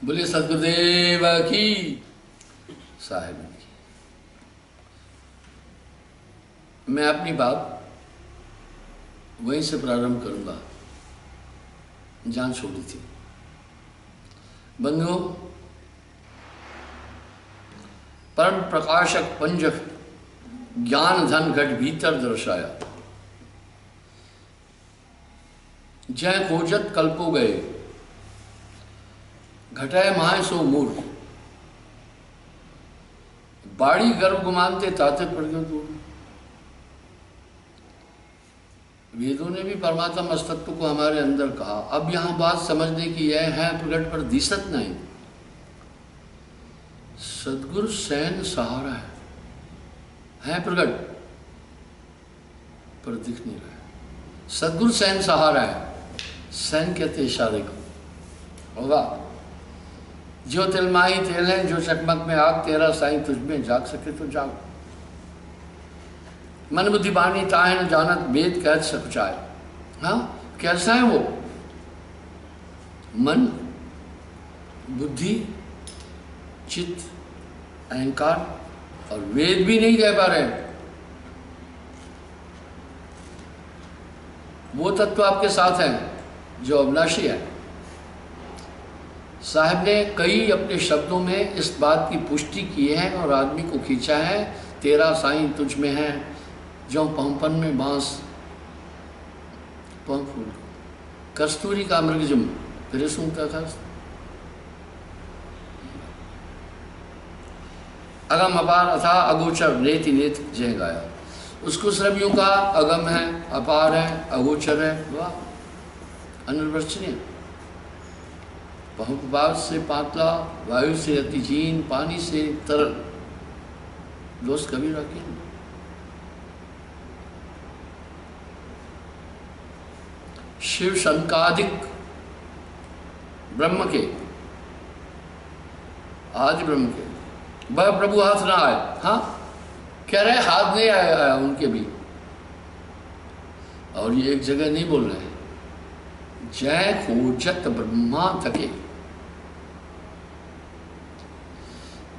बोले सदगुरुदेव की साहिब की। मैं अपनी बात वहीं से प्रारंभ करूंगा जहां छोड़ी थी। बंधुओं, परम प्रकाशक पंजक ज्ञान धन घट भीतर दर्शाया। जय खोजत कल्पो गए, घटाए माए सो मूर्ख। बाड़ी गर्भ गुमानते ताते पड़ गए दूर। वेदों ने भी परमात्मा मस्तत्व को हमारे अंदर कहा। अब यहां बात समझने की यह है, प्रगट पर दिशत नहीं। सदगुरु सैन सहारा है प्रगट पर दिख नहीं रहा है। सदगुरु सैन सहारा है। सैन कहते इशारे को होगा। जो तिलमाही तेल है, जो चकमक में आग, तेरा साईं तुझ में जाग सके तो जाग। मन बुद्धि बानी ताहे न जानत, वेद कहत सकुचाए। हाँ, कैसा है वो मन, बुद्धि, चित्त, अहंकार, और वेद भी नहीं कह पा रहे। वो तत्व आपके साथ है जो अविनाशी है। साहब ने कई अपने शब्दों में इस बात की पुष्टि की है और आदमी को खींचा है। तेरा साईं तुझ में है, जो पंपन में बांस पंख फूल। कस्तूरी का मृगजम फिर सुनता था। अगम अपार अथा अगोचर नेति नेत जय गाया। उसको श्रवियों का अगम है, अपार है, अगोचर है, वाह, अनिर्वचनीय। बहुपात से पातला, वायु से अतिहीन, पानी से तरल। दोस्त कभी रखे शिव शंकादिक ब्रह्म के, आदि ब्रह्म के वह प्रभु हाथ ना आए। हाँ, कह रहे हाथ नहीं आया उनके भी। और ये एक जगह नहीं बोल रहे हैं। जय खोजत ब्रह्मा थके,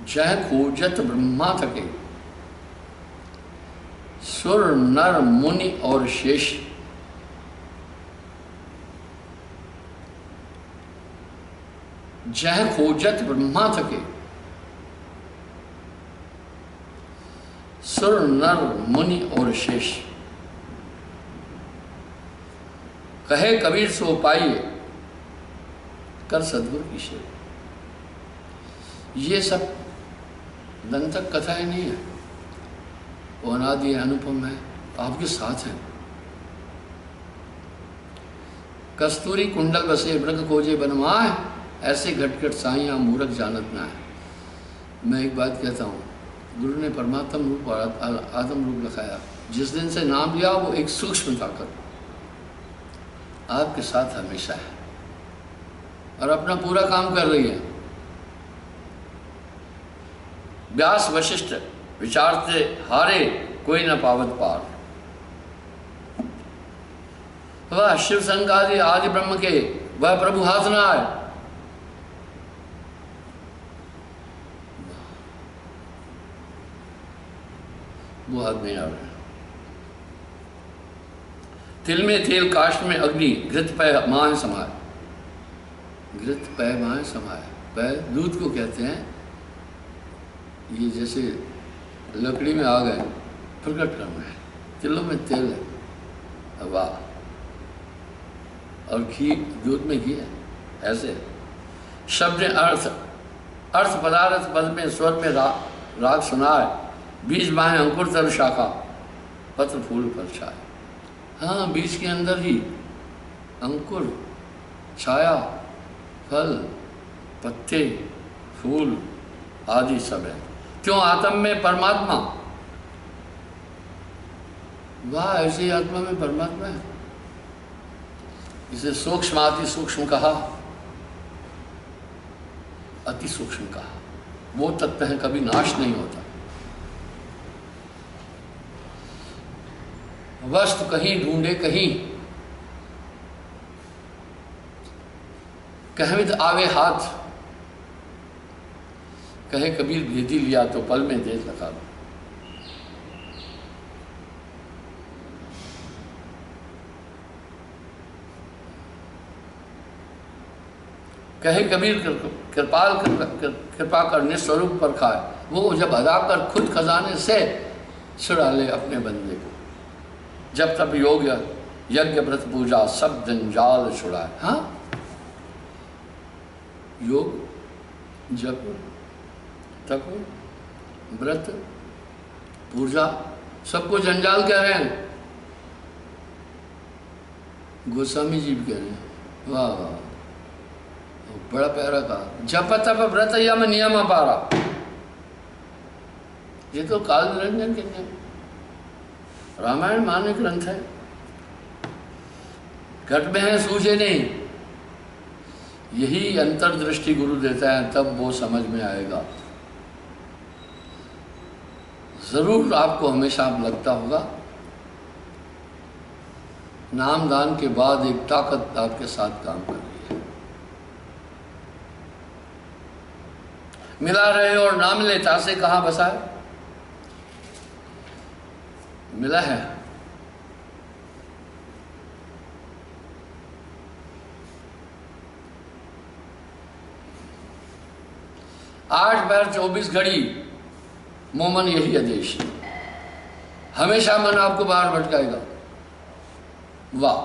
जय खोजत ब्रह्मा थके, सुर नर मुनि और शेष। जय खोजत ब्रह्मा थके, सुर नर मुनि और शेष। कहे कबीर सो पाइए, कर सदगुरु की सेवा। ये सब दंतक कथाएं नहीं है, वो अनादि अनुपम है, आपके साथ है। कस्तूरी कुंडल बसे मृग खोजे बनवाए, ऐसे घटघट साइया मूरख जानत ना है। मैं एक बात कहता हूँ, गुरु ने परमात्मा रूप और आत्म रूप दिखाया। जिस दिन से नाम लिया वो एक सूक्ष्म ताकत आपके साथ हमेशा है और अपना पूरा काम कर रही है। व्यास वशिष्ठ विचारते हारे, कोई न पावत पार। वह शिव संगादि आदि ब्रह्म के, वह प्रभु हाथ ना आए। वो हाथ नहीं आ रहे। तिल में तेल, काष्ठ में अग्नि, घृत पय माह समाये। घृत पय माह समाये। पय दूध को कहते हैं। ये जैसे लकड़ी में आग है, प्रकट करना है। तिलों में तेल है, वाह, और घी, दूध में घी है। ऐसे शब्द अर्थ, अर्थ पदार्थ पद में स्वर में राग सुनाए। बीज बाहें अंकुर तर शाखा, पत्र फूल पर छाए। हाँ, बीज के अंदर ही अंकुर, छाया, फल, पत्ते, फूल आदि सब है। क्यों? आत्मा में परमात्मा। वाह, ऐसे ही आत्मा में परमात्मा है। इसे सूक्ष्म अति सूक्ष्म कहा, अति सूक्ष्म कहा। वो तत्व है, कभी नाश नहीं होता। वस्तु कहीं ढूंढे कहीं, कहविद आवे हाथ, कहे कबीर भेदी लिया तो पल में देश लगा दो। कहे कबीर कृपाल कृपा कर निस्वरूप पर खाए, वो जब अदा कर खुद खजाने से छुड़ा ले अपने बंदे को। जब तब योग यज्ञ व्रत पूजा सब जंजाल छुड़ाए। हाँ, योग जप तप व्रत पूजा सबको जंजाल कह रहे हैं। गोस्वामी जी भी कह रहे हैं। वाह वाह, बड़ा प्यारा कहा। जप तप व्रत यम नियम पारा, ये तो काल निरंजन के नियम। रामायण मान्य ग्रंथ है, घट में है सूझे नहीं। यही अंतर्दृष्टि गुरु देता है, तब वो समझ में आएगा। जरूर आपको हमेशा लगता होगा नाम दान के बाद एक ताकत आपके साथ काम कर रही है। मिला रहे और ना मिले तासे कहाँ बसाए। मिला है, आठ बार 24 घड़ी मोमन यही आदेश। हमेशा मन आपको बाहर भटकाएगा। वाह,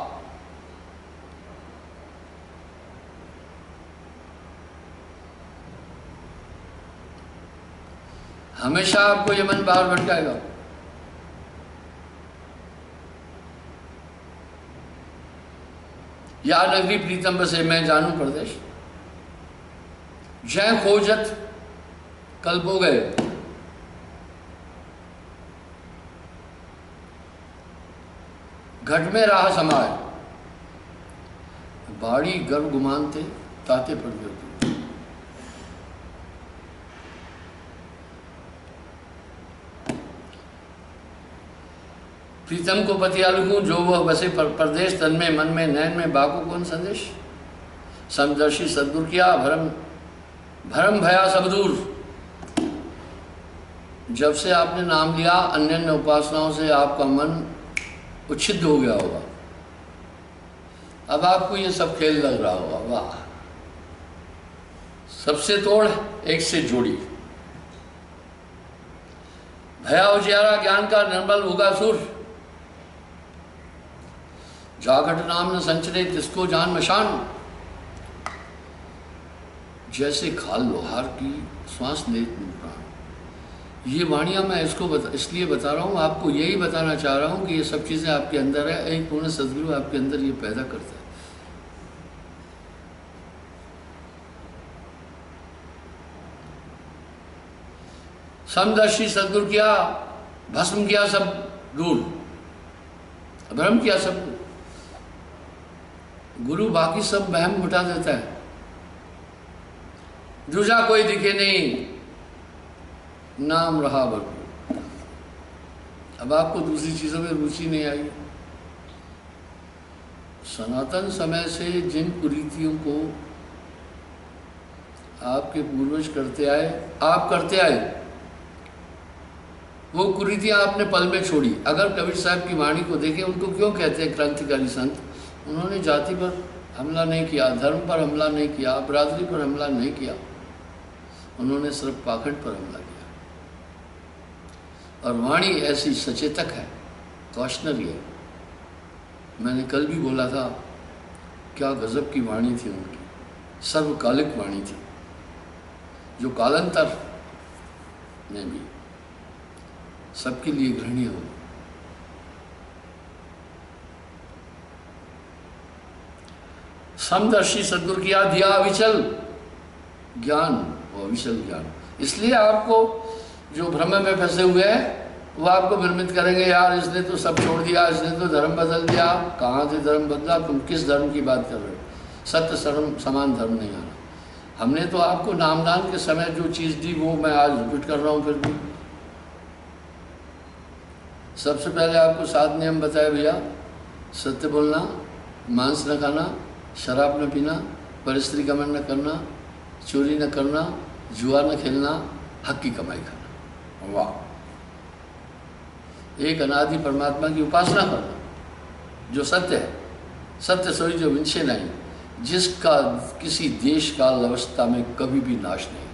हमेशा आपको ये मन बाहर भटकाएगा। या नगरी प्रीतम बसे मैं जानू प्रदेश, जय खोजत कल्पो गए। घट में राह समाए, बाड़ी गर्भ गुमान थे ताते पड़ गए। प्रीतम को पतियालु हूँ जो वह बसे परदेश, तन में मन में नैन में बाको कौन संदेश। समदर्शी सद्गुरु किया भरम भरम भया सब दूर। जब से आपने नाम लिया, अन्य अन्य उपासनाओं से आपका मन उच्छिद्द हो गया होगा। अब आपको ये सब खेल लग रहा होगा। वाह, सबसे तोड़ एक से जोड़ी। भया उजियारा ज्ञान का निर्मल होगा सुर, जागट नाम न संचरे जिसको जान मशान। जैसे खाल लोहार की श्वास ले प्राण। ये वाणियाँ मैं इसलिए बता रहा हूँ, आपको यही बताना चाह रहा हूँ कि ये सब चीज़ें आपके अंदर है। एक पूर्ण सदगुरु आपके अंदर ये पैदा करता है। समदर्शी सदगुरु किया, भस्म किया सब दूर, भ्रम किया सब। गुरु बाकी सब वहम मिटा देता है। दूजा कोई दिखे नहीं, नाम रहा भरपूर। अब आपको दूसरी चीजों में रुचि नहीं आई। सनातन समय से जिन कुरीतियों को आपके पूर्वज करते आए, आप करते आए, वो कुरीतियां आपने पल में छोड़ी। अगर कबीर साहब की वाणी को देखें, उनको क्यों कहते हैं क्रांतिकारी संत। उन्होंने जाति पर हमला नहीं किया, धर्म पर हमला नहीं किया, बरादरी पर हमला नहीं किया, उन्होंने सिर्फ पाखंड पर हमला किया। और वाणी ऐसी सचेतक है, कॉशनरी है। मैंने कल भी बोला था, क्या गजब की वाणी थी उनकी, सर्वकालिक वाणी थी, जो कालांतर में भी सबके लिए ग्रहणीय हो। समदर्शी सद्गुरु किया दिया अविचल ज्ञान, वो अविचल ज्ञान। इसलिए आपको जो भ्रम में फंसे हुए हैं, वो आपको भ्रमित करेंगे, यार इसने तो सब छोड़ दिया, इसने तो धर्म बदल दिया। कहाँ से धर्म बदला, तुम किस धर्म की बात कर रहे हो। सत्य सर्व समान धर्म नहीं आना। हमने तो आपको नामदान के समय जो चीज़ दी, वो मैं आज रिपीट कर रहा हूँ फिर भी। सबसे पहले आपको 7 नियम बताए भैया। सत्य बोलना, मांस न खाना, शराब न पीना, परस्त्री गमन न करना, चोरी न करना, जुआ न खेलना, हक की कमाई करना। वाह! एक अनादि परमात्मा की उपासना करना जो सत्य है, सत्य सोई जो विंशे नहीं, जिसका किसी देश काल अवस्था में कभी भी नाश नहीं।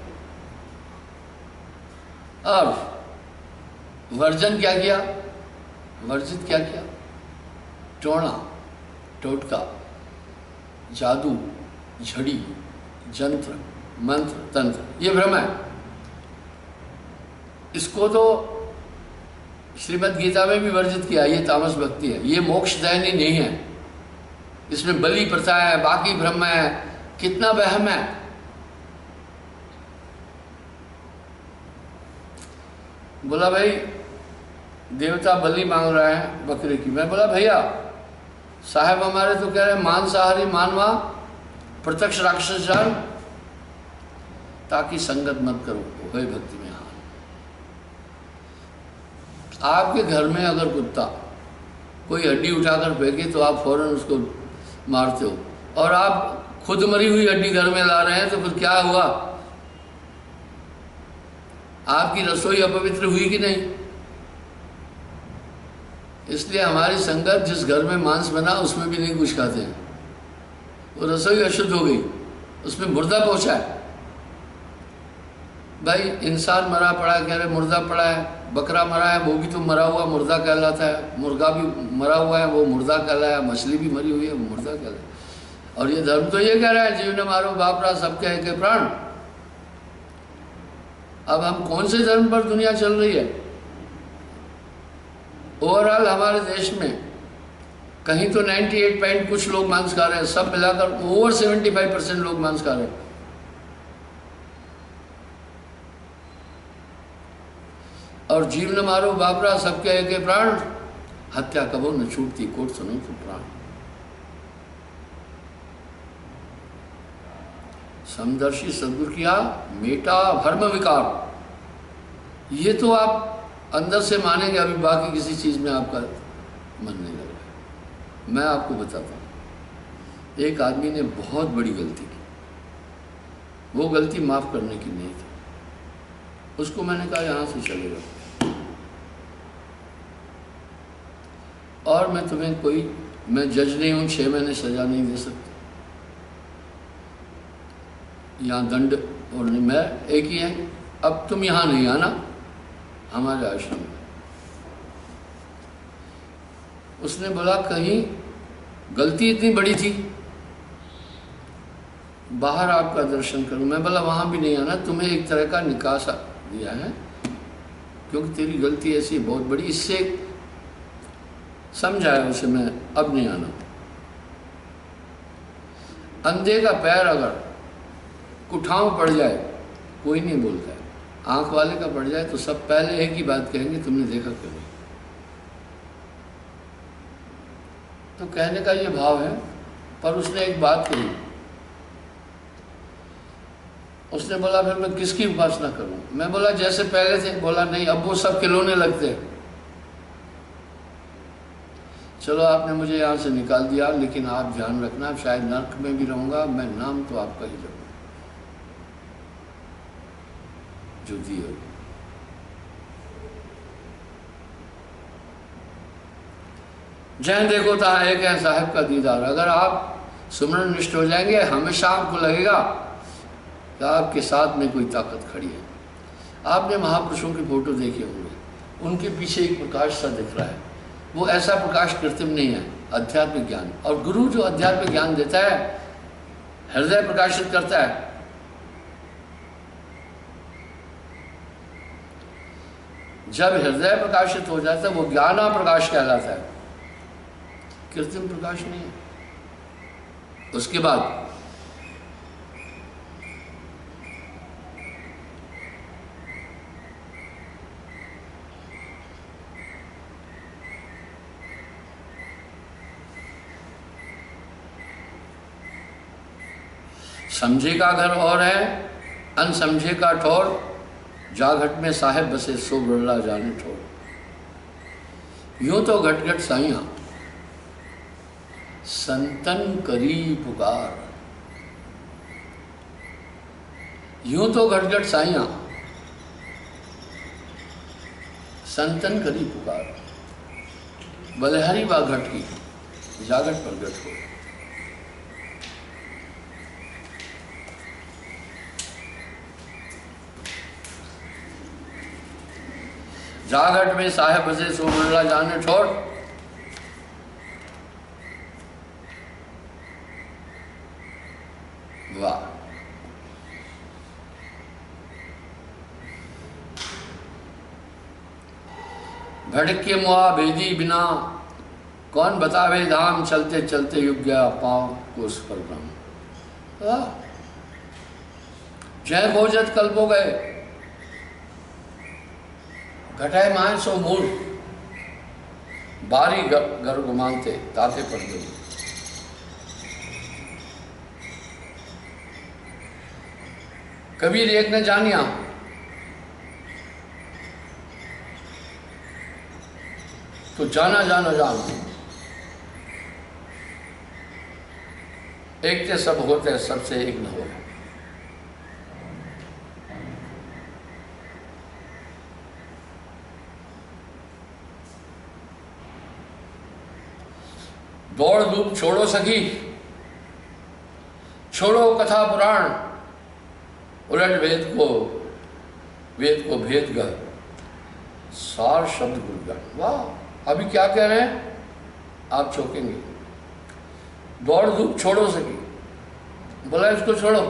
और वर्जन क्या किया? वर्जित क्या किया? टोना, टोटका, जादू, झड़ी, जंत्र, मंत्र, तंत्र, ये भ्रम है। इसको तो श्रीमद् गीता में भी वर्जित किया। ये तामस भक्ति है, ये मोक्षदायिनी नहीं है। इसमें बलि प्रथा है, बाकी भ्रम है, कितना वहम है। बोला भाई देवता बलि मांग रहा है बकरे की। मैं बोला भैया साहब हमारे तो कह रहे हैं मांसाहारी मानवा, प्रत्यक्ष राक्षस जान, ताकि संगत मत करो, वही भक्ति में। हाँ, आपके घर में अगर कुत्ता कोई हड्डी उठाकर फेंके तो आप फौरन उसको मारते हो, और आप खुद मरी हुई हड्डी घर में ला रहे हैं, तो फिर क्या हुआ? आपकी रसोई अपवित्र हुई कि नहीं? इसलिए हमारी संगत जिस घर में मांस बना उसमें भी नहीं कुछ खाते हैं, वो रसोई अशुद्ध हो गई, उसमें मुर्दा पहुंचा है। भाई इंसान मरा पड़ा है, कह रहे मुर्दा पड़ा है, बकरा मरा है वो भी तो मरा हुआ मुर्दा कहलाता है, मुर्गा भी मरा हुआ है वो मुर्दा कहलाया, मछली भी मरी हुई है वो मुर्दा कहलाया। और ये धर्म तो ये कह रहा है जीव न मारो बापरा सबके एक प्राण। अब हम कौन से धर्म पर दुनिया चल रही है? ओवरऑल हमारे देश में कहीं तो 98 पॉइंट कुछ लोग मांस खा रहे हैं, सब मिलाकर ओवर 75% लोग मांस खा रहे हैं। और जीव न मारो बापरा सबके एक प्राण, हत्या कबो न छूटती कोट सुनो तो प्राण। समदर्शी सदगुरु किया मेटा भर्म विकार। ये तो आप अंदर से मानेंगे, अभी बाकी किसी चीज में आपका मन नहीं लग रहा। मैं आपको बताता हूं, एक आदमी ने बहुत बड़ी गलती की, वो गलती माफ करने की नहीं थी। उसको मैंने कहा यहां से चले जाओ, और मैं तुम्हें कोई, मैं जज नहीं हूं, 6 महीने सजा नहीं दे सकता, यहाँ दंड और नहीं, मैं एक ही है, अब तुम यहाँ नहीं आना हमारे आश्रम में। उसने बोला कहीं गलती इतनी बड़ी थी, बाहर आपका दर्शन करूं। मैं बोला वहां भी नहीं आना, तुम्हें एक तरह का निकासा दिया है क्योंकि तेरी गलती ऐसी बहुत बड़ी, इससे समझाया उसे मैं, अब नहीं आना। अंधे का पैर अगर कुठाव पड़ जाए कोई नहीं बोलता है, आंख वाले का पड़ जाए तो सब पहले एक ही बात कहेंगे तुमने देखा क्यों नहीं। तो कहने का ये भाव है। पर उसने एक बात कही, उसने बोला फिर मैं किसकी उपासना करूं? मैं बोला जैसे पहले थे। बोला नहीं, अब वो सब खिलौने लगते हैं। चलो आपने मुझे यहाँ से निकाल दिया, लेकिन आप ध्यान रखना शायद नर्क में भी रहूंगा, मैं नाम तो आपका ही लूंगा जो दिए। जैन देखो ता एक है साहब का दीदार। अगर आप सुमरन निष्ठ हो जाएंगे, हमेशा आपको लगेगा कि आपके साथ में कोई ताकत खड़ी है। आपने महापुरुषों की फोटो देखे होंगे, उनके पीछे एक प्रकाश सा दिख रहा है, वो ऐसा प्रकाश कृत्रिम नहीं है, आध्यात्मिक ज्ञान। और गुरु जो आध्यात्मिक ज्ञान देता है, हृदय प्रकाशित करता है। जब हृदय प्रकाशित हो जाता है वो ज्ञाना प्रकाश कहलाता है, कृत्रिम प्रकाश नहीं है। उसके बाद समझे का घर और है, अनसमझे का ठौर, जाघट में साहेब बसे सो बिरला जाने ठोर। यूं तो घट घट साइया संतन करी पुकार, यूं तो घटघट साइया संतन करी पुकार, बलिहारी बा घट की जागट प्रगट हो। जागट में साहेब बसे सो मंडला जाने छोड़, वाह। भटके मुआ भेदी बिना, कौन बतावे धाम, चलते चलते युग गया पाँव को उस पर ब्रह्म। जय भोजत कल्पो गए, घटाए माए सो मूल, बारी गर्भ मानते ताते पड़ गई। कबीर एक ने जानिया, तो जाना जाना जाना, एक के सब होते सबसे एक न हो। दौड़ धूप छोड़ो सखी, छोड़ो कथा पुराण, उलट वेद को भेद कर, सार शब्द गुणगान। वाह, अभी क्या कह रहे हैं आप चौंकेंगे। दौड़ धूप छोड़ो सकी, बोला इसको छोड़ो,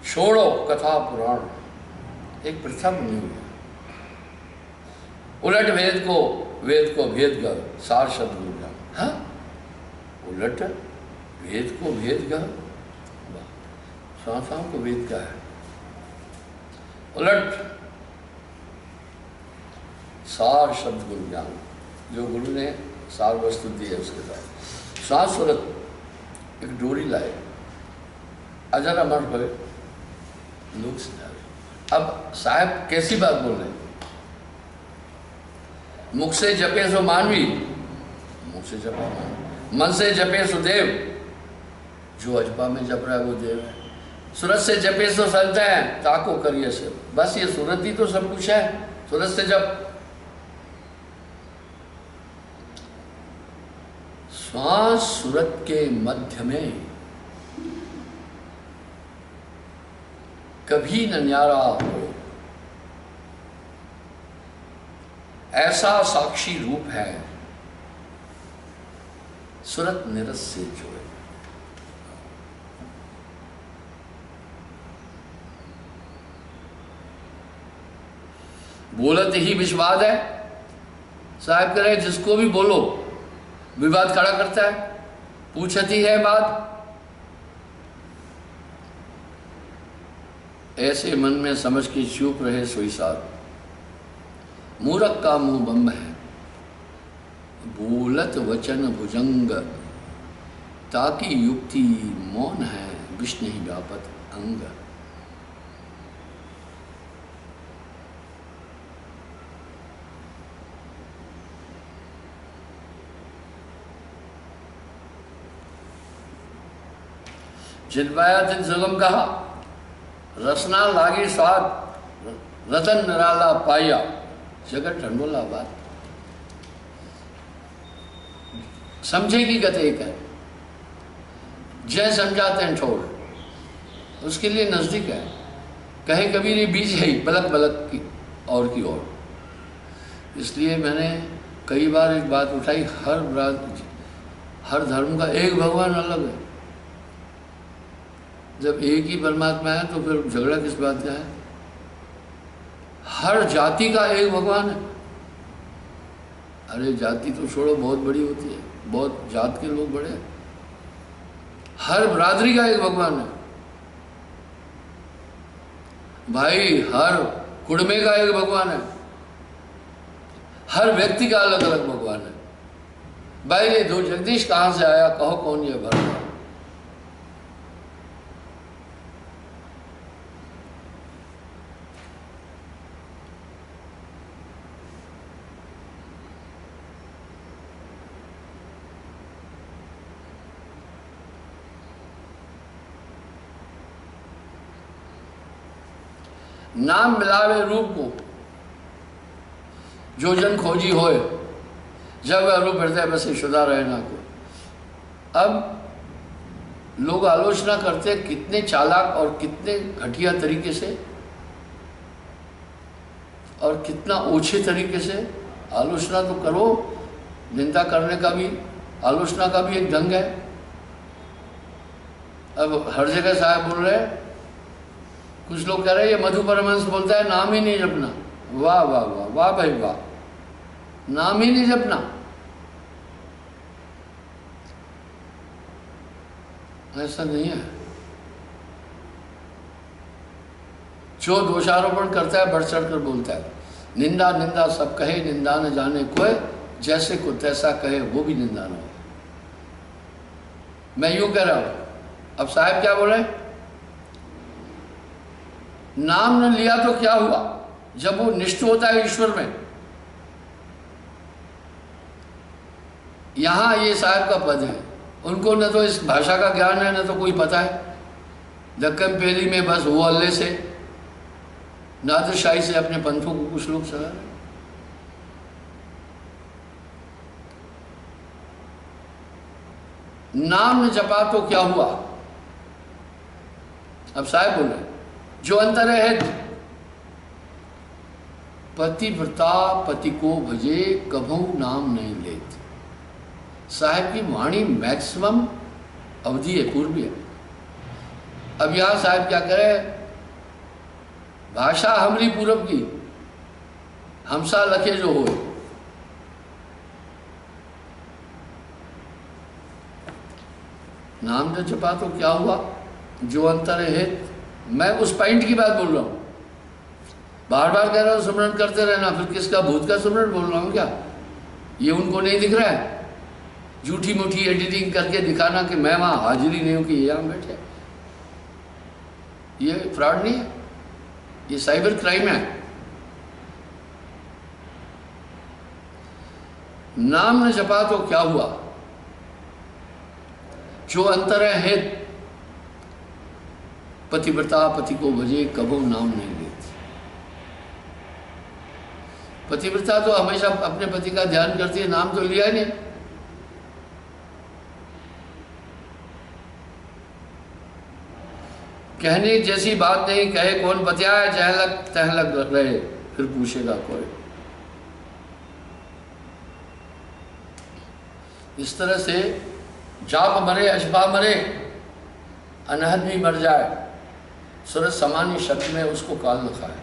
छोड़ो कथा पुराण, एक प्रथा बनी हुई है। उलट वेद को भेद कर, सार शब्द गुणगान। हाँ, उलट वेद को भेद कर, शाम को वेद का है, उलट सार शब्द गुरु ज्ञान, जो गुरु ने सार वस्तु दी है उसके साथ। सात सूरत एक डोरी लाए, अजर अमर हुए लोग सिधारे। अब साहब कैसी बात बोल रहे, मुख से जपे सो मानवी, मुख से जपा मानवी, मन से जपे सो देव, जो अजपा में जप रहा है वो देव है। सूरत से जपे सो संत है, ताको करिए से, बस ये सूरत ही तो सब कुछ है। सूरत से जब श्वास सूरत के मध्य में कभी न न्यारा हो, ऐसा साक्षी रूप है सूरत निरस से जो है। बोलत ही विषवाद है, साहब कह रहे जिसको भी बोलो विवाद खड़ा करता है, पूछती है बात। ऐसे मन में समझ के चुप रहे सोई साथ, मूरख का मुंह बम है, बोलत वचन भुजंग, ताकि युक्ति मौन है, विष नहीं व्यापत अंग। जिनवाया जिन सुगम कहा, रसना लागी स्वाद, रतन निराला पाया, जगत ठंडोला बात। समझेगी गत एक है, जय समझाते हैं छोड़, उसके लिए नजदीक है। कहे कबीर ये बीज है ही, बलक बलक की और की ओर। इसलिए मैंने कई बार एक बात उठाई, हर धर्म का एक भगवान अलग है। जब एक ही परमात्मा है तो फिर झगड़ा किस बात का है। हर जाति का एक भगवान है। अरे जाति तो छोड़ो, बहुत बड़ी होती है, बहुत जात के लोग बड़े हैं। हर बिरादरी का एक भगवान है भाई, हर कुड़मे का एक भगवान है, हर व्यक्ति का अलग अलग भगवान है भाई। ये दो जगदीश कहाँ से आया, कहो कौन ये भगवान। नाम मिलावे रूप को, जो जन खोजी होए, जब वह रूप हृदय बसे शुदा रहे ना को। अब लोग आलोचना करते हैं कितने चालाक और कितने घटिया तरीके से और कितना ओछे तरीके से। आलोचना तो करो, निंदा करने का भी, आलोचना का भी एक ढंग है। अब हर जगह साहब बोल रहे हैं, कुछ लोग कह रहे हैं ये मधु परमहंस बोलता है नाम ही नहीं जपना। वाह वाह वाह वाह भाई वाह, नाम ही नहीं जपना। ऐसा नहीं है। जो दोषारोपण करता है बढ़ चढ़ कर बोलता है। निंदा निंदा सब कहे, निंदा न जाने कोई, जैसे को तैसा कहे वो भी निंदा न हो। मैं यूं कह रहा हूं, अब साहब क्या बोले, नाम न लिया तो क्या हुआ, जब वो निष्ठ होता है ईश्वर में। यहां ये साहब का पद है, उनको न तो इस भाषा का ज्ञान है न तो कोई पता है। दक्कन पेली में बस वो अल्ले से नादरशाही से अपने पंथों को कुछ लोग चला रहे। नाम न जपा तो क्या हुआ। अब साहब बोल रहे, जो अंतर है पतिव्रता पति को भजे, कभू नाम नहीं लेते। साहब की वाणी मैक्सिमम अवधि है, पूर्वी है। अब यहां साहब क्या करे, भाषा हमरी पूरब की, हमसा लखे जो हो। नाम जो जपा तो क्या हुआ, जो अंतर है। मैं उस पॉइंट की बात बोल रहा हूं। बार बार कह रहा हूं सुमरन करते रहना, फिर किसका भूत का सुमरन बोल रहा हूं क्या? ये उनको नहीं दिख रहा है? झूठी मूठी एडिटिंग करके दिखाना कि मैं वहां हाजिरी नहीं हूं कि ये यहां बैठे। ये फ्रॉड नहीं है, ये साइबर क्राइम है। नाम न जपा तो क्या हुआ, जो अंतर है पतिव्रता पति को भजे, कबो नाम नहीं लेते। पतिव्रता तो हमेशा अपने पति का ध्यान करती है, नाम तो लिया ही नहीं। कहने जैसी बात नहीं, कहे कौन बतियाए, जहलक तहलक रहे, फिर पूछेगा कोई। इस तरह से जाप मरे अजबा मरे, अनहद भी मर जाए, सूरज समानी शक्ति में उसको काल न खाए।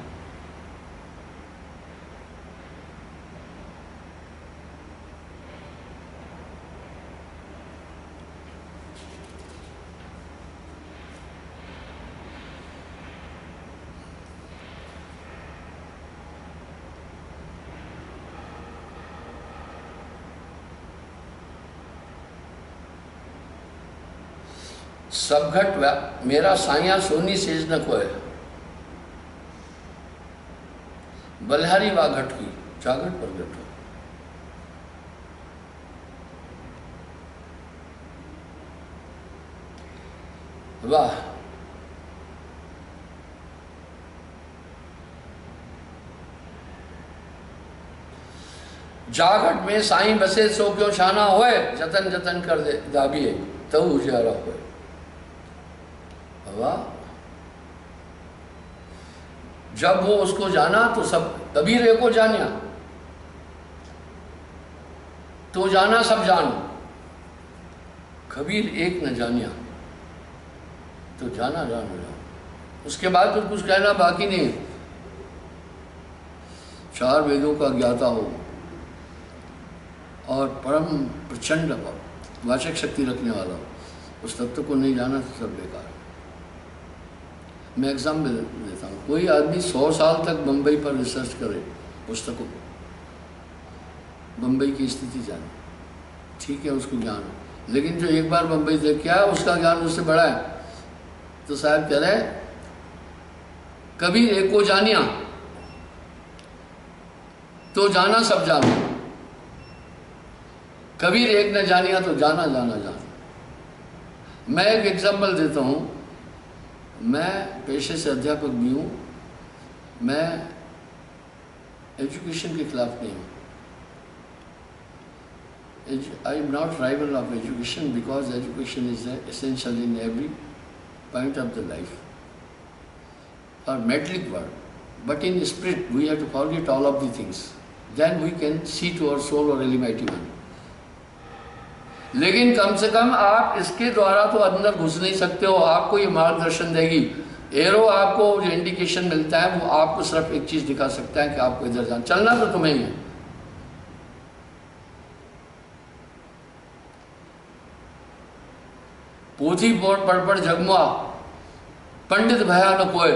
सब घट मेरा साइया सोनी सेज न कोय, बलिहारी वा घट की जागट प्रगट हो। वाह, जागट में साईं बसे सो क्यों छाना होए, जतन जतन कर दे दाबिए तो उजारा होए। वाह, जब वो उसको जाना तो सब, कबीर एको जानिया तो जाना सब जानो, कबीर एक न जानिया तो जाना जानो जानो। उसके बाद तो कुछ कहना बाकी नहीं। चार वेदों का ज्ञाता हो और परम प्रचंड वाचक शक्ति रखने वाला हो, उस तत्व को नहीं जाना तो सब बेकार। मैं एग्जाम्पल देता हूँ, कोई आदमी 100 साल तक बम्बई पर रिसर्च करे, पुस्तकों बम्बई की स्थिति जाने, ठीक है, उसको ज्ञान हो। लेकिन जो एक बार बम्बई देख के आया उसका ज्ञान उससे बड़ा है। तो साहब कह रहे कबीर एको जानिया तो जाना सब जानो, कबीर एक न जानिया तो जाना जाना जाना। मैं एक एग्जाम्पल देता हूँ। मैं पेशे से अध्यापक भी हूँ मैं एजुकेशन के खिलाफ नहीं हूँ। I am not rival of education because education is essential in every point of the life or metallic world. But in spirit, we have to forget all of the things. Then we can see to our soul or Almighty One. लेकिन कम से कम आप इसके द्वारा तो अंदर घुस नहीं सकते हो। आपको ये मार्गदर्शन देगी एरो, आपको जो इंडिकेशन मिलता है वो आपको सिर्फ एक चीज दिखा सकता है कि आपको इधर जाना, चलना तो तुम्हें ही है। पोथी पढ़ जगमुआ पंडित भया न कोय,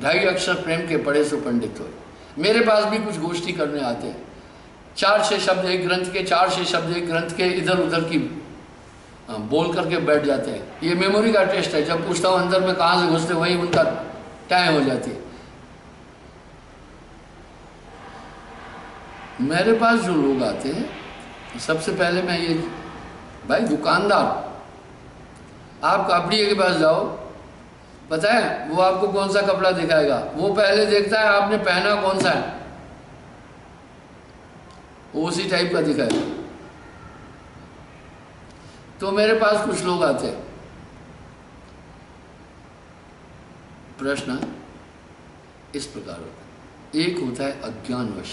2.5 अक्षर प्रेम के पढ़े सो पंडित हो। मेरे पास भी कुछ गोष्ठी करने आते हैं, 4-6 शब्द एक ग्रंथ के, 4-6 शब्द एक ग्रंथ के इधर उधर की बोल करके बैठ जाते हैं। ये मेमोरी का टेस्ट है, जब पूछता हूँ अंदर में कहाँ से घुसते वहीं उनका टाइम हो जाती है। मेरे पास जो लोग आते हैं, सबसे पहले मैं ये, भाई दुकानदार, आप कपड़े के पास जाओ, पता है वो आपको कौन सा कपड़ा दिखाएगा? वो पहले देखता है आपने पहना कौन सा है, वो उसी टाइप का दिखाएगा। तो मेरे पास कुछ लोग आते हैं, प्रश्न इस प्रकार होता है। एक होता है अज्ञानवश,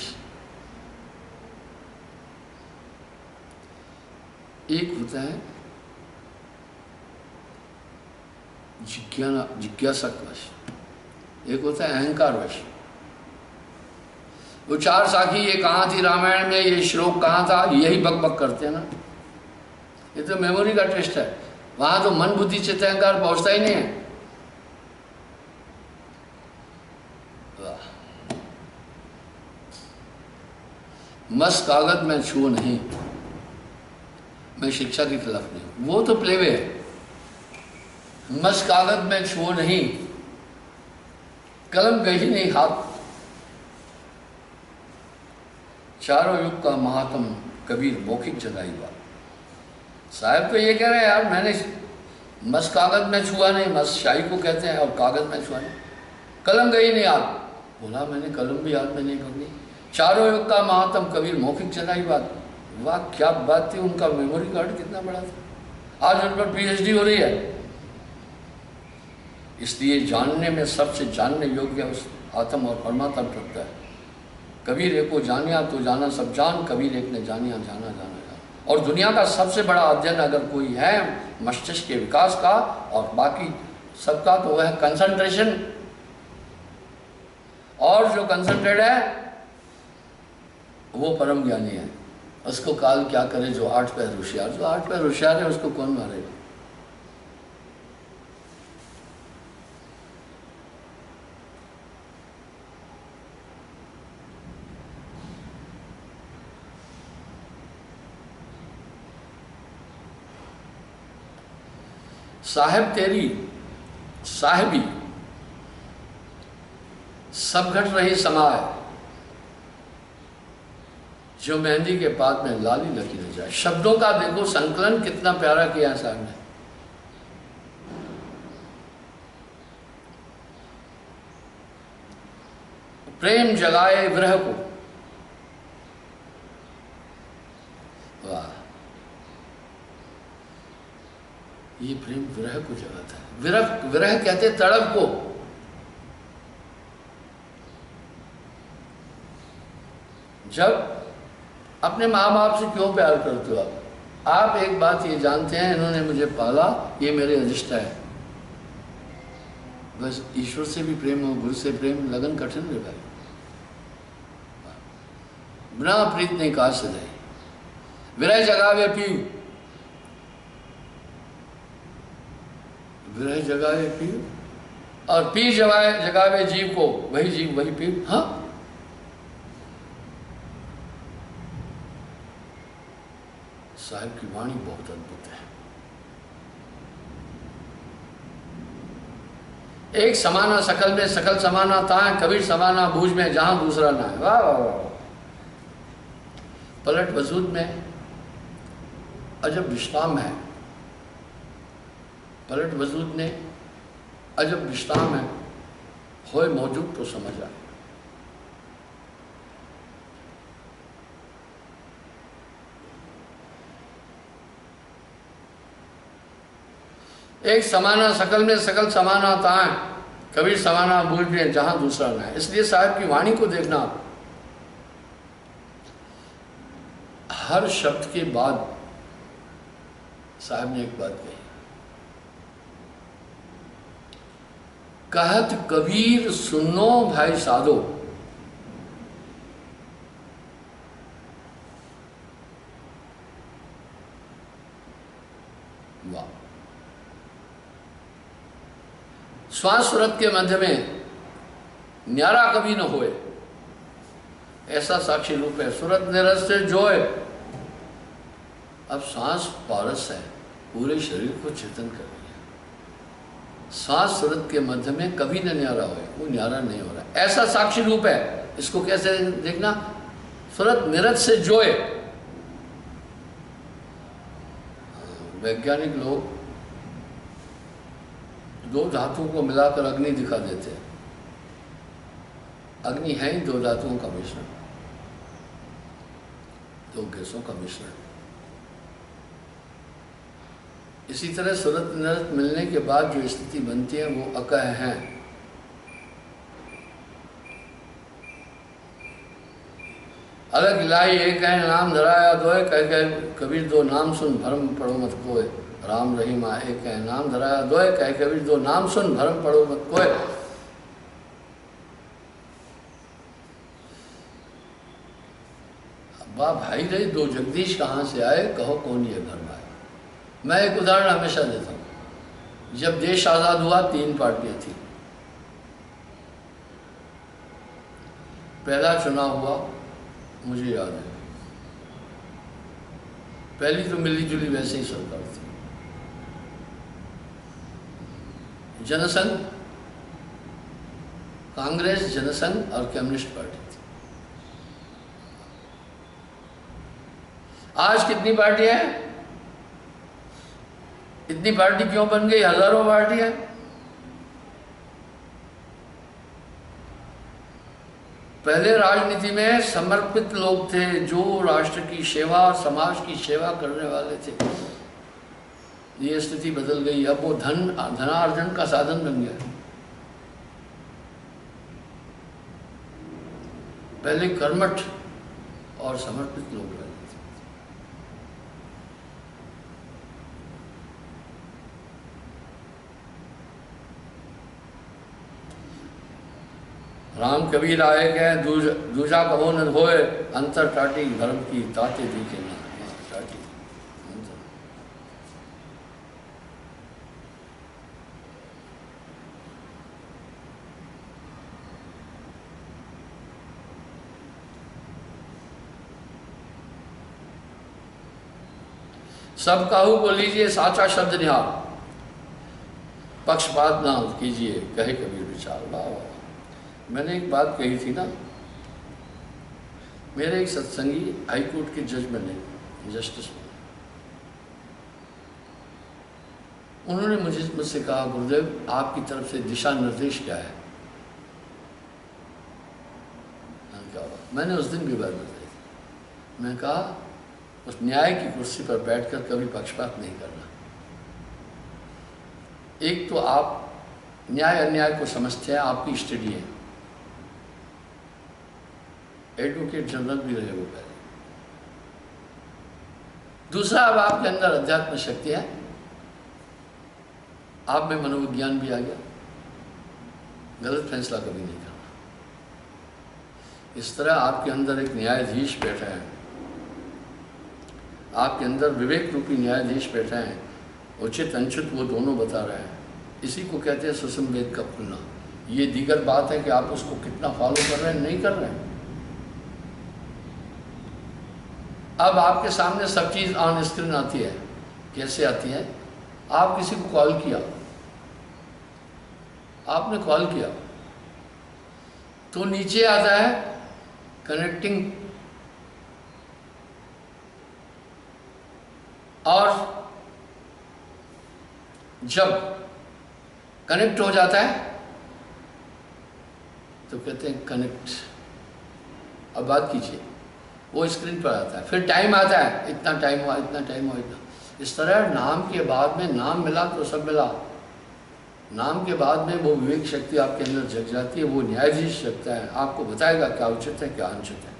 एक होता है जिज्ञासकवश, एक होता है अहंकारवश। वो 4 साखी ये कहाँ थी रामायण में, ये श्लोक कहाँ था, यही बक बक करते हैं ना। ये तो मेमोरी का टेस्ट है, वहां तो मन बुद्धि चित्त अहंकार पहुंचता ही नहीं है। मस कागज में छू नहीं, मैं शिक्षा के खिलाफ नहीं, वो तो प्लेवे है। मस कागज में छू नहीं, कलम गही नहीं हाथ, चारों युग का महात्म कबीर मौखिक जगाई बात। साहब तो ये कह रहे हैं यार मैंने मस कागज में छुआ नहीं, मस शाही को कहते हैं, और कागज में छुआ नहीं, कलम गई नहीं हाथ, बोला मैंने कलम भी हाथ में नहीं पकड़ी। चारों युग का महात्म कबीर मौखिक जगाई बात। वाह क्या बात थी, उनका मेमोरी कार्ड कितना बड़ा था। आज उन पर PhD हो रही है। इसलिए जानने में सबसे जानने योग्य उस आत्म और परमात्मा तत्व है। कबीर एक को जानिया तो जाना सब जान, कबीर एक ने जानिया जाना जाना जाना। और दुनिया का सबसे बड़ा अध्ययन अगर कोई है मस्तिष्क के विकास का और बाकी सबका, तो वह है कंसंट्रेशन। और जो कंसंट्रेट है वो परम ज्ञानी है। उसको काल क्या करे जो 8 पैर होशियार, जो 8 पैर होशियार है उसको कौन मारेगा? साहेब तेरी साहेबी सब घट रही समाए, जो मेहंदी के पात में लाली लगी न जाए। शब्दों का देखो संकलन कितना प्यारा किया है साहब ने। प्रेम जगाए विरह को, वाह, ये प्रेम विरह को जगाता है। विरह विरह कहते तड़प को। जब अपने माँ बाप से क्यों प्यार करते हो आप एक बात ये जानते हैं, इन्होंने मुझे पाला, ये मेरे अधिष्ठा है। बस ईश्वर से भी प्रेम हो, गुरु से प्रेम, लगन कठिन रे भाई। बिना प्रीत नहीं काज सजाई, विरह जगावे पीऊ, विरह जगावे पीऊ, और पी जगावे जीव को, वही जीव वही पीऊ। हाँ, साहिब की वाणी बहुत अद्भुत है। एक समाना सकल में, सकल समाना ताए, कबीर समाना बूझ में, जहां दूसरा ना है। वाह वाह वाह। पलट वजूद में अजब विश्राम है, पलट वजूद ने अजब विश्राम है। होए मौजूद तो समझ आए। एक समाना सकल में सकल समाना ताए, कबीर समाना भूल भी जहां दूसरा ना है। इसलिए साहब की वाणी को देखना, हर शब्द के बाद साहब ने एक बात कही, कहत कबीर सुनो भाई साधो, वाह। श्वास सुरत के मध्य में न्यारा कभी न होए, ऐसा साक्षी रूप है। सुरत निरस से जोए, अब सांस पारस है, पूरे शरीर को चेतन कर रही है। सांस सुरत के मध्य में कभी न न्यारा होए, वो न्यारा नहीं हो रहा, ऐसा साक्षी रूप है। इसको कैसे देखना, सुरत निरत से जोए। वैज्ञानिक लोग दो धातुओं को मिलाकर अग्नि दिखा देते हैं। अग्नि है ही दो धातुओं का मिश्रण, दो गैसों का मिश्रण। इसी तरह सुरत निरत मिलने के बाद जो स्थिति बनती है वो अकह है। अलग इलाही एक है नाम धराया दोए, कह कह कबीर दो नाम सुन भरम पढ़ो मत कोय। राम रहीम एक है नाम धराया दोए, कह कबीर दो नाम सुन भरम पढ़ो मत कोय। वाह भाई रे, दो जगदीश कहाँ से आए, कहो कौन ये घर में आए। मैं एक उदाहरण हमेशा देता हूँ। जब देश आज़ाद हुआ 3 पार्टियां थी। पहला चुनाव हुआ, मुझे याद है, पहली तो मिली जुली वैसे ही सरकार थी, जनसंघ, कांग्रेस, जनसंघ और कम्युनिस्ट पार्टी थी। आज कितनी पार्टियां हैं? इतनी पार्टी क्यों बन गई? हजारों पार्टियां। पहले राजनीति में समर्पित लोग थे, जो राष्ट्र की सेवा, समाज की सेवा करने वाले थे। ये स्थिति बदल गई। अब वो धनार्जन का साधन बन गया। पहले कर्मठ और समर्पित लोग रहते थे। राम कबीर आए गए, दूजा कहो न होए, अंतर टाटी धर्म की ताते दिखे ना। टाटी अंतर। सब काहू को लीजिए साचा शब्द निहार, पक्षपात ना कीजिए, कहे कबीर विचार। वाह। मैंने एक बात कही थी ना, मेरे एक सत्संगी हाईकोर्ट के जज बने, जस्टिस बने। उन्होंने मुझसे कहा, गुरुदेव आपकी तरफ से दिशा निर्देश क्या है? मैंने उस दिन भी बात बताई थी। मैंने कहा, उस न्याय की कुर्सी पर बैठकर कभी पक्षपात नहीं करना। एक तो आप न्याय अन्याय को समझते हैं, आपकी स्टडी है, एडवोकेट जनरल भी रहे वो पहले। दूसरा, अब आपके अंदर अध्यात्म शक्ति है, आप में मनोविज्ञान भी आ गया, गलत फैसला कभी नहीं करना। इस तरह आपके अंदर एक न्यायाधीश बैठा है, आपके अंदर विवेक रूपी न्यायाधीश बैठा है, उचित अनुचित वो दोनों बता रहे हैं। इसी को कहते हैं सुषुम्ना वेद का खुलना। ये दीगर बात है कि आप उसको कितना फॉलो कर रहे हैं, नहीं कर रहे हैं। अब आपके सामने सब चीज़ ऑन स्क्रीन आती है। कैसे आती है? आप किसी को कॉल किया, आपने कॉल किया तो नीचे आता है कनेक्टिंग, और जब कनेक्ट हो जाता है तो कहते हैं कनेक्ट, अब बात कीजिए, वो स्क्रीन पर आता है, फिर टाइम आता है, इतना टाइम हुआ, इतना टाइम हुआ, इतना। इस तरह नाम के बाद में, नाम मिला तो सब मिला, नाम के बाद में वो विवेक शक्ति आपके अंदर जग जाती है, वो न्यायाधीश जगता है, आपको बताएगा क्या उचित है क्या अनुचित है।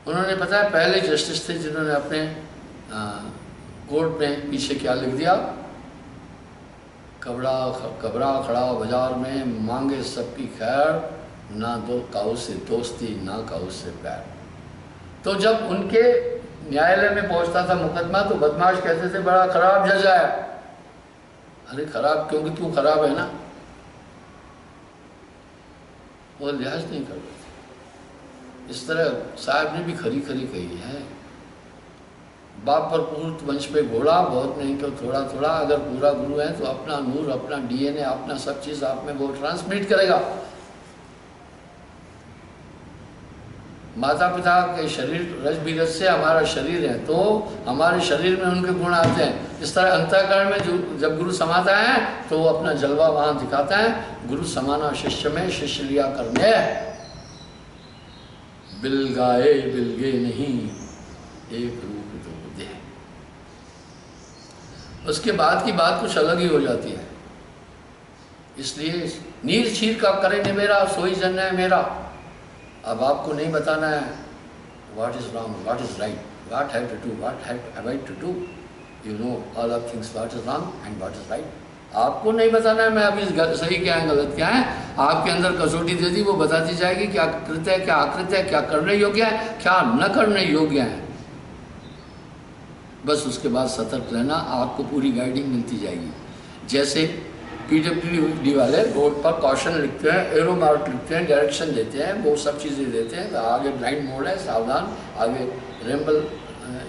उन्होंने पता है पहले जस्टिस थे जिन्होंने अपने कोर्ट में पीछे क्या लिख दिया, कबरा खड़ा बाजार में मांगे सबकी खैर, ना दो काऊ से दोस्ती ना काऊ से प्यार। तो जब उनके न्यायालय में पहुंचता था मुकदमा तो बदमाश कहते थे बड़ा खराब जज है। अरे खराब क्योंकि तू खराब है ना, वो लिहाज नहीं करते थे। इस तरह साहब ने भी खरी खरी कही है, बाप पर पूर्ण वंश पे घोड़ा, बहुत नहीं तो थोड़ा थोड़ा, अगर पूरा गुरु है तो अपना नूर, अपना डीएनए, अपना सब चीज आप में वो ट्रांसमिट करेगा। माता पिता के शरीर रज बीरज से हमारा शरीर है, तो हमारे शरीर में उनके गुण आते हैं। इस तरह अंतःकरण में जो जब गुरु समाता है तो वो अपना जलवा वहां दिखाता है। गुरु समाना शिष्य में, शिष्य लिया करने, बिल गाए बिलगे नहीं, एक रूप दो दे। उसके बाद की बात कुछ अलग ही हो जाती है। इसलिए नीर छीर का करे ने मेरा, सोई जन है मेरा। अब आपको नहीं बताना है what is wrong, what is right, what have to do, what have I to do, you know all of things, what is wrong and what is right. आपको नहीं बताना है मैं अभी सही क्या है गलत क्या है। आपके अंदर कसौटी दे दी, वो बताती जाएगी क्या कृत्य है क्या अकृत्य है, क्या करने योग्य है क्या न करने योग्य है। बस उसके बाद सतर्क रहना, आपको पूरी गाइडिंग मिलती जाएगी। जैसे पीडब्ल्यूडी वाले रोड पर कॉशन लिखते हैं, एरो मार्क लिखते हैं, डायरेक्शन देते हैं, वो सब चीज़ें देते हैं, तो आगे ब्लाइंड मोड है सावधान, आगे रेम्बल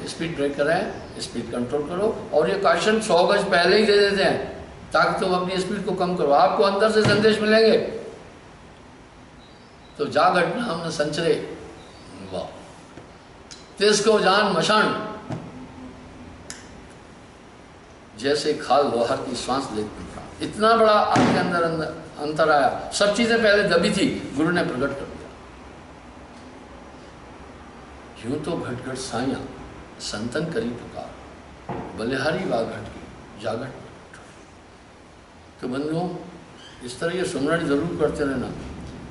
स्पीड ब्रेकर है, स्पीड कंट्रोल करो। और ये कॉशन 100 गज पहले ही दे देते हैं ताकि तुम अपनी स्पीड को कम करो। आपको अंदर से संदेश मिलेंगे। तो जा घटना हमने संचरे, वाह तिसको जान मशान, जैसे खाल लोहार की सांस लेती था। इतना बड़ा आपके अंदर अंतर आया। सब चीजें पहले दबी थी, गुरु ने प्रकट कर दिया। यूं तो घट घट साइया संतन करी पुकार, बलिहारी वा घट की जागट। तो बंधुओं इस तरह ये सुमरण जरूर करते रहना।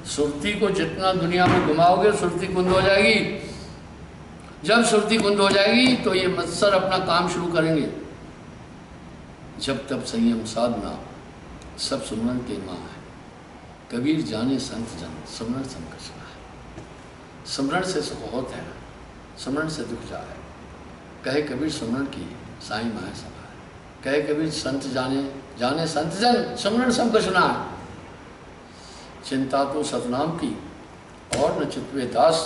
सुरती को जितना दुनिया में घुमाओगे सुरती कुंद हो जाएगी। जब सुरती कुंद हो जाएगी तो ये मत्सर अपना काम शुरू करेंगे। जब तब संयम साधना सब सुमरण के माँ है। कबीर जाने संत जन सुमरण संकट है। सुमरण से सुख होत है, सुमरण से दुख जाए। कहे कबीर सुमरण की साई माए सभा। कहे कबीर संत जाने जाने संत जन सुमरण संकट सुना है। चिंता तो सतनाम की और न चितवे दास,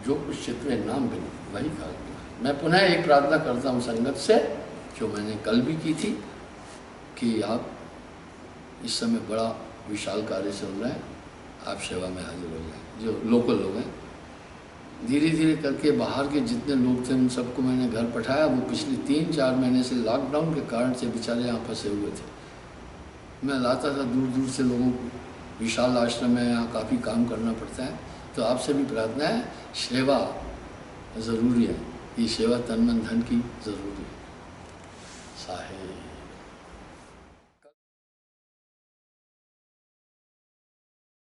जो कुछ चितवे नाम बिन वही काल। मैं पुनः एक प्रार्थना करता हूँ संगत से, जो मैंने कल भी की थी, कि आप इस समय बड़ा विशाल कार्य चल रहा है, आप सेवा में हाजिर हो जाए। जो लोकल लोग हैं धीरे धीरे करके बाहर के जितने लोग थे उन सबको मैंने घर पठाया। वो पिछले 3-4 महीने से लॉकडाउन के कारण से बेचारे यहाँ फंसे हुए थे। मैं लाता था दूर दूर से लोगों को। विशाल आश्रम है, यहाँ काफ़ी काम करना पड़ता है। तो आपसे भी प्रार्थना है, सेवा ज़रूरी है। ये सेवा तन मन धन की ज़रूरी है। साहे